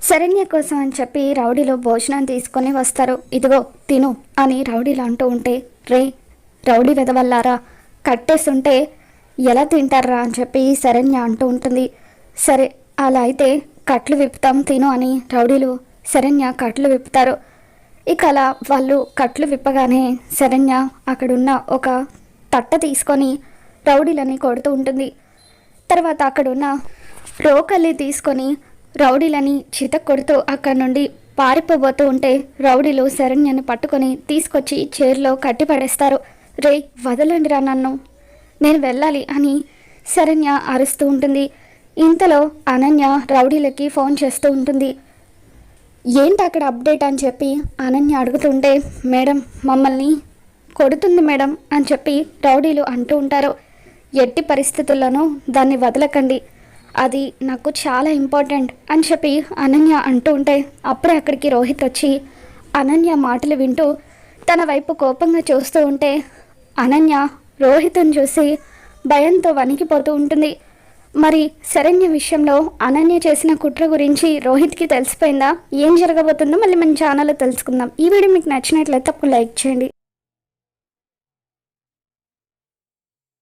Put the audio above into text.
శరణ్య కోసం అని చెప్పి రౌడీలో భోజనం తీసుకొని వస్తారు. ఇదిగో తిను అని రౌడీలు అంటూ ఉంటే, రే రౌడీ వెదవల్లారా, కట్టేస్తుంటే ఎలా తింటారా అని చెప్పి శరణ్య అంటూ ఉంటుంది. సరే అలా అయితే కట్లు విప్పుతాం తిను అని రౌడీలు శరణ్య కట్లు విప్పుతారు. ఇక అలా వాళ్ళు కట్లు విప్పగానే శరణ్య అక్కడున్న ఒక తట్ట తీసుకొని రౌడీలని కొడుతూ ఉంటుంది. తర్వాత అక్కడున్న రోకల్ని తీసుకొని రౌడీలని చితక్ కొడుతూ అక్కడి నుండి పారిపోబోతూ ఉంటే రౌడీలు శరణ్యని పట్టుకొని తీసుకొచ్చి చైర్లో కట్టిపడేస్తారు. రే వదలండిరా నన్ను, నేను వెళ్ళాలి అని శరణ్య అరుస్తూ ఉంటుంది. ఇంతలో అనన్య రౌడీలకి ఫోన్ చేస్తూ ఉంటుంది. ఏంటి అక్కడ అప్డేట్ అని చెప్పి అనన్య అడుగుతుంటే, మేడం మమ్మల్ని కొడుతుంది మేడం అని చెప్పి రౌడీలు అంటూ ఉంటారు. ఎట్టి పరిస్థితుల్లోనూ దాన్ని వదలకండి, అది నాకు చాలా ఇంపార్టెంట్ అని చెప్పి అనన్య అంటూ ఉంటే అప్పుడే అక్కడికి రోహిత్ వచ్చి అనన్య మాటలు వింటూ తన వైపు కోపంగా చూస్తూ ఉంటే అనన్య రోహిత్ని చూసి భయంతో వణికిపోతూ ఉంటుంది. మరి శరణ్య విషయంలో అనన్య చేసిన కుట్ర గురించి రోహిత్కి తెలిసిపోయిందా? ఏం జరగబోతుందో మళ్ళీ మన ఛానల్లో తెలుసుకుందాం. ఈ వీడియో మీకు నచ్చినట్లయితే తప్పకుండా లైక్ చేయండి.